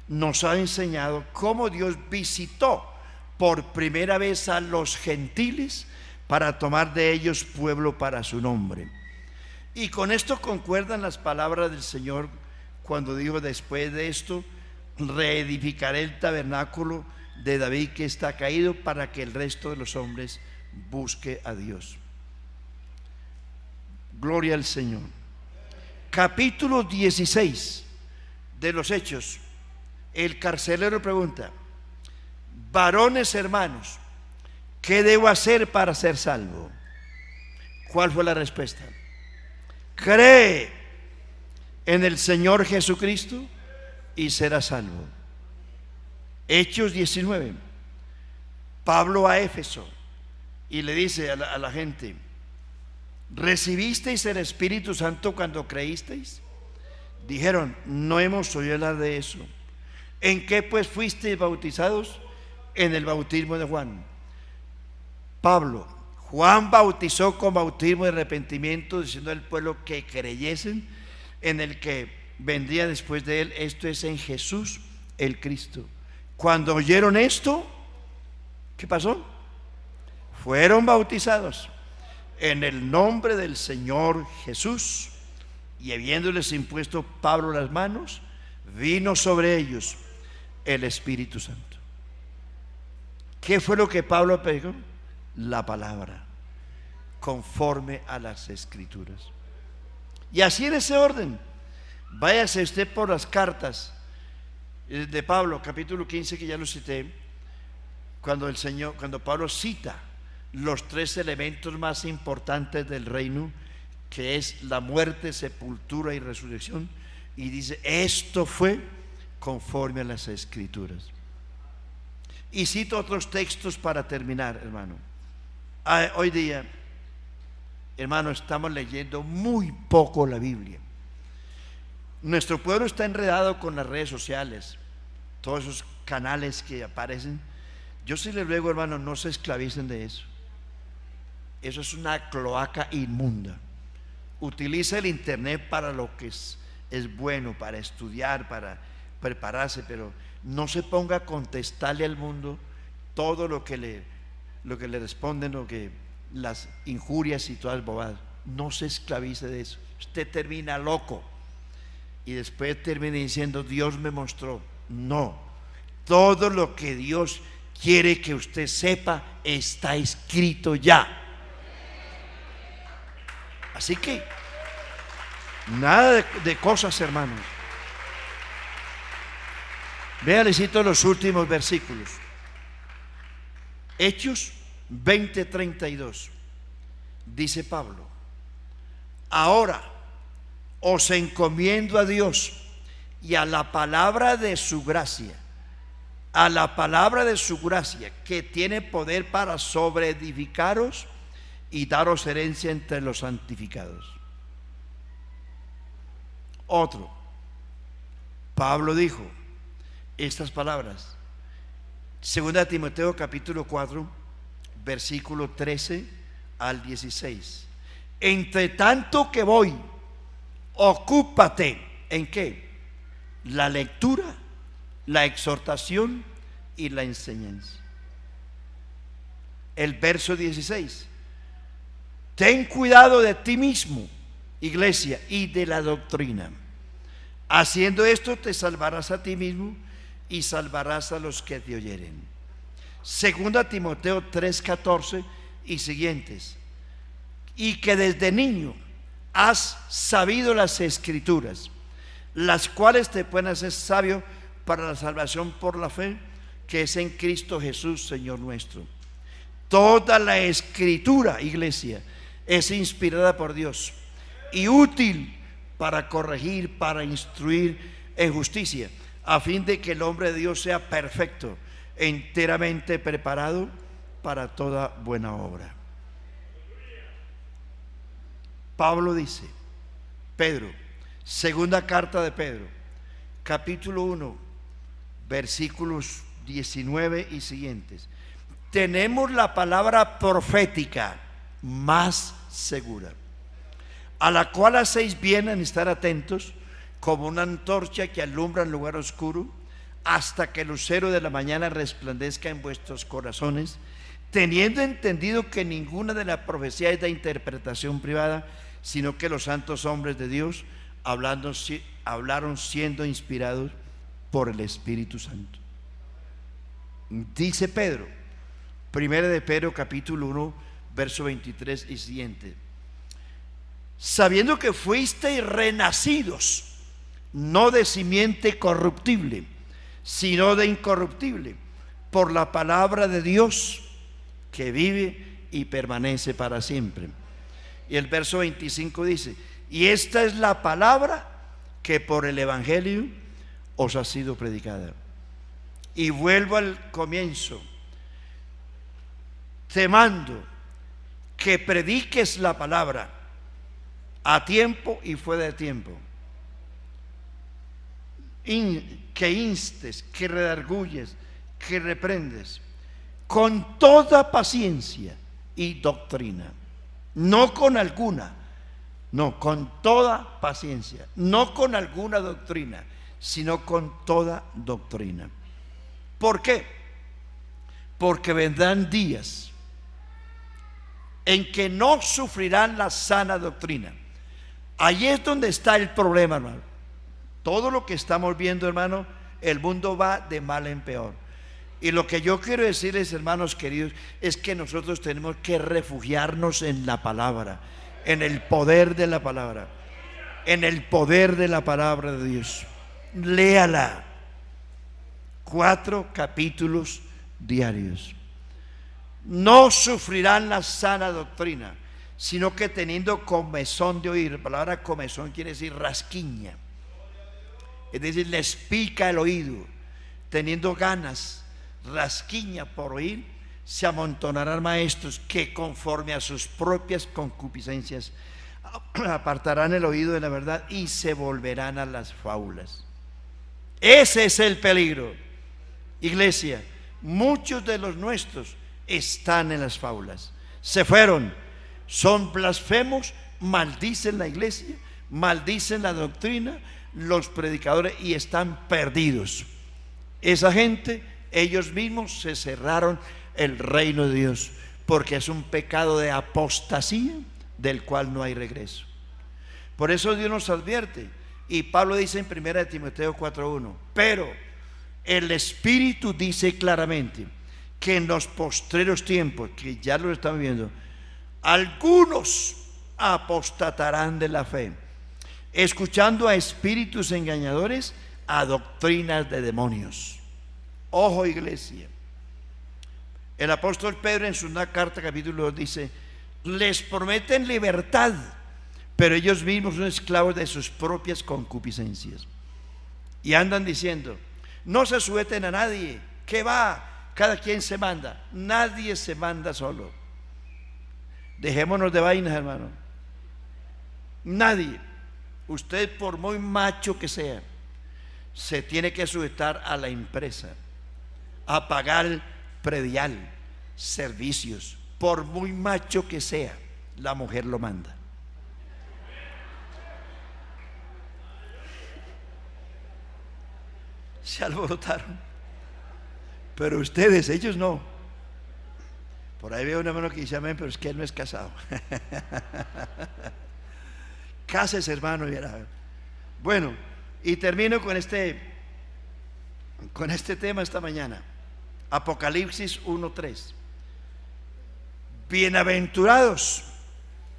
nos ha enseñado cómo Dios visitó por primera vez a los gentiles para tomar de ellos pueblo para su nombre. Y con esto concuerdan las palabras del Señor cuando dijo: después de esto reedificaré el tabernáculo de David que está caído, para que el resto de los hombres busque a Dios. Gloria al Señor. Capítulo 16 de los Hechos. El carcelero pregunta: varones hermanos, ¿qué debo hacer para ser salvo? ¿Cuál fue la respuesta? Cree en el Señor Jesucristo y serás salvo. Hechos 19. Pablo a Éfeso y le dice a la gente: ¿recibisteis el Espíritu Santo cuando creísteis? Dijeron: no hemos oído hablar de eso. ¿En qué pues fuisteis bautizados? en el bautismo de Juan. Juan bautizó con bautismo de arrepentimiento, diciendo al pueblo que creyesen en el que vendría después de él, esto es, en Jesús el Cristo. Cuando oyeron esto, ¿qué pasó? Fueron bautizados en el nombre del Señor Jesús, y habiéndoles impuesto Pablo las manos, vino sobre ellos el Espíritu Santo. ¿Qué fue lo que Pablo predicó? La palabra, conforme a las Escrituras. Y así en ese orden, váyase usted por las cartas de Pablo, capítulo 15, que ya lo cité, cuando Pablo cita los tres elementos más importantes del reino, que es la muerte, sepultura y resurrección, y dice, esto fue conforme a las Escrituras. Y cito otros textos para terminar, hermano. Hoy día, hermano, estamos leyendo muy poco la Biblia. Nuestro pueblo está enredado con las redes sociales, todos esos canales que aparecen. Yo sí les ruego, hermano, no se esclavicen de eso. Eso es una cloaca inmunda. Utiliza el internet para lo que es bueno, para estudiar, para prepararse, pero no se ponga a contestarle al mundo todo lo que le responden, las injurias y todas las bobadas. No se esclavice de eso. Usted termina loco y después termina diciendo, Dios me mostró. No, todo lo que Dios quiere que usted sepa está escrito ya. Así que nada de cosas, hermanos. Vea, les cito los últimos versículos. Hechos 20:32. Dice Pablo: ahora os encomiendo a Dios y a la palabra de su gracia, a la palabra de su gracia, que tiene poder para sobreedificaros y daros herencia entre los santificados. Otro, Pablo dijo estas palabras, 2 Timoteo capítulo 4, versículo 13 al 16. Entre tanto que voy, ocúpate ¿en qué? La lectura, la exhortación y la enseñanza. El verso 16. Ten cuidado de ti mismo, iglesia, y de la doctrina. Haciendo esto te salvarás a ti mismo y salvarás a los que te oyeren. 2 Timoteo 3:14 y siguientes. Y que desde niño has sabido las Escrituras, las cuales te pueden hacer sabio para la salvación por la fe que es en Cristo Jesús, Señor nuestro. Toda la Escritura, iglesia, es inspirada por Dios y útil para corregir, para instruir en justicia, a fin de que el hombre de Dios sea perfecto, enteramente preparado para toda buena obra. Pablo dice, Pedro, segunda carta de Pedro, capítulo 1, versículos 19 y siguientes. Tenemos la palabra profética más segura, a la cual hacéis bien en estar atentos, como una antorcha que alumbra en lugar oscuro, hasta que el lucero de la mañana resplandezca en vuestros corazones, teniendo entendido que ninguna de las profecías es de interpretación privada, sino que los santos hombres de Dios hablaron siendo inspirados por el Espíritu Santo. Dice Pedro, 1 de Pedro capítulo 1, verso 23 y siguiente: sabiendo que fuisteis renacidos, no de simiente corruptible, sino de incorruptible, por la palabra de Dios que vive y permanece para siempre. Y el verso 25 dice: y esta es la palabra que por el Evangelio os ha sido predicada. Y vuelvo al comienzo, te mando que prediques la palabra a tiempo y fuera de tiempo, que instes, que redarguyes, que reprendes con toda paciencia y doctrina. No con alguna, no, con toda paciencia. No con alguna doctrina, sino con toda doctrina. ¿Por qué? Porque vendrán días en que no sufrirán la sana doctrina. Ahí es donde está el problema, hermano. Todo lo que estamos viendo, hermano, el mundo va de mal en peor. Y lo que yo quiero decirles, hermanos queridos, es que nosotros tenemos que refugiarnos en la palabra, en el poder de la palabra, en el poder de la palabra de Dios. Léala. 4 capítulos diarios. No sufrirán la sana doctrina, sino que teniendo comezón de oír. La palabra comezón quiere decir rasquiña, es decir, les pica el oído. Teniendo ganas, rasquiña por oír, se amontonarán maestros que conforme a sus propias concupiscencias apartarán el oído de la verdad y se volverán a las fábulas. Ese es el peligro. Iglesia, muchos de los nuestros están en las fábulas. Se fueron, son blasfemos, maldicen la iglesia, maldicen la doctrina, los predicadores, y están perdidos. Esa gente, ellos mismos se cerraron el reino de Dios, porque es un pecado de apostasía del cual no hay regreso. Por eso Dios nos advierte, y Pablo dice en 1 Timoteo 4:1, pero el Espíritu dice claramente que en los postreros tiempos, que ya lo estamos viendo, algunos apostatarán de la fe, escuchando a espíritus engañadores, a doctrinas de demonios. Ojo, iglesia. El apóstol Pedro en su carta capítulo 2 dice: les prometen libertad, pero ellos mismos son esclavos de sus propias concupiscencias. Y andan diciendo: no se sujeten a nadie, que va, cada quien se manda. Nadie se manda solo. Dejémonos de vainas, hermano. Nadie. Usted, por muy macho que sea, se tiene que sujetar a la empresa, a pagar predial, servicios. Por muy macho que sea, la mujer lo manda. Se alborotaron, pero ustedes, ellos no. Por ahí veo una mano que dice amén, pero es que él no es casado. Cásese, hermano, y verá. Bueno, y termino con este tema esta mañana. Apocalipsis 1:3. Bienaventurados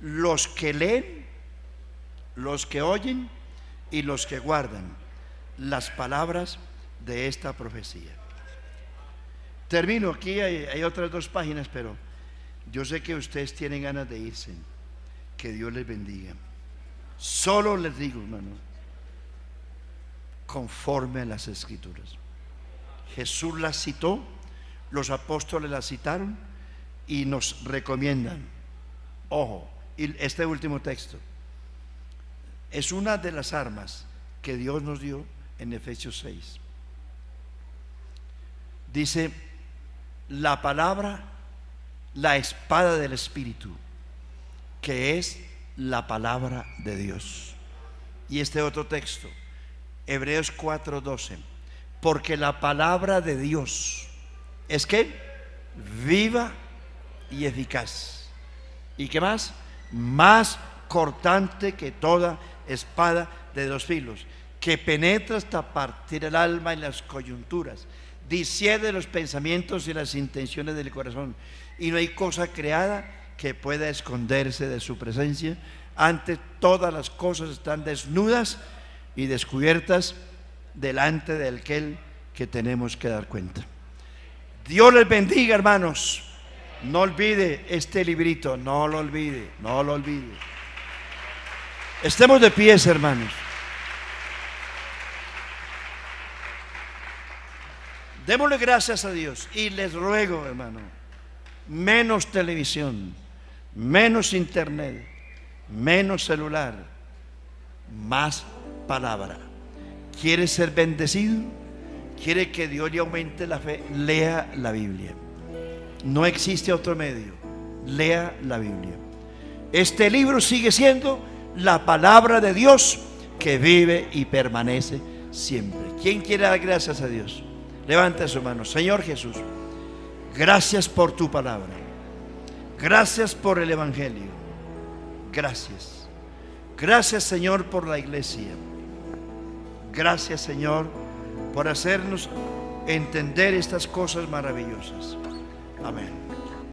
los que leen, los que oyen y los que guardan las palabras de esta profecía. Termino, aquí hay otras 2 páginas, pero yo sé que ustedes tienen ganas de irse. Que Dios les bendiga. Solo les digo, hermano, conforme a las Escrituras. Jesús las citó, los apóstoles las citaron y nos recomiendan. Ojo, y este último texto es una de las armas que Dios nos dio en Efesios 6. Dice: la palabra, la espada del Espíritu, que es la palabra de Dios. Y este otro texto, Hebreos 4:12, porque la palabra de Dios es que viva y eficaz. ¿Y qué más? Más cortante que toda espada de 2 filos, que penetra hasta partir el alma y las coyunturas, discierne los pensamientos y las intenciones del corazón, y no hay cosa creada que pueda esconderse de su presencia. Antes todas las cosas están desnudas y descubiertas delante de aquel que tenemos que dar cuenta. Dios les bendiga, hermanos. No olvide este librito, no lo olvide, no lo olvide. Estemos de pies, hermanos. Démosle gracias a Dios y les ruego, hermano, menos televisión, menos internet, menos celular, más palabra. ¿Quiere ser bendecido? ¿Quiere que Dios le aumente la fe? Lea la Biblia. No existe otro medio. Lea la Biblia. Este libro sigue siendo la palabra de Dios que vive y permanece siempre. ¿Quién quiere dar gracias a Dios? Levante su mano. Señor Jesús, gracias por tu palabra. Gracias por el Evangelio. Gracias. Gracias, Señor, por la iglesia. Gracias, Señor, por hacernos entender estas cosas maravillosas. Amén.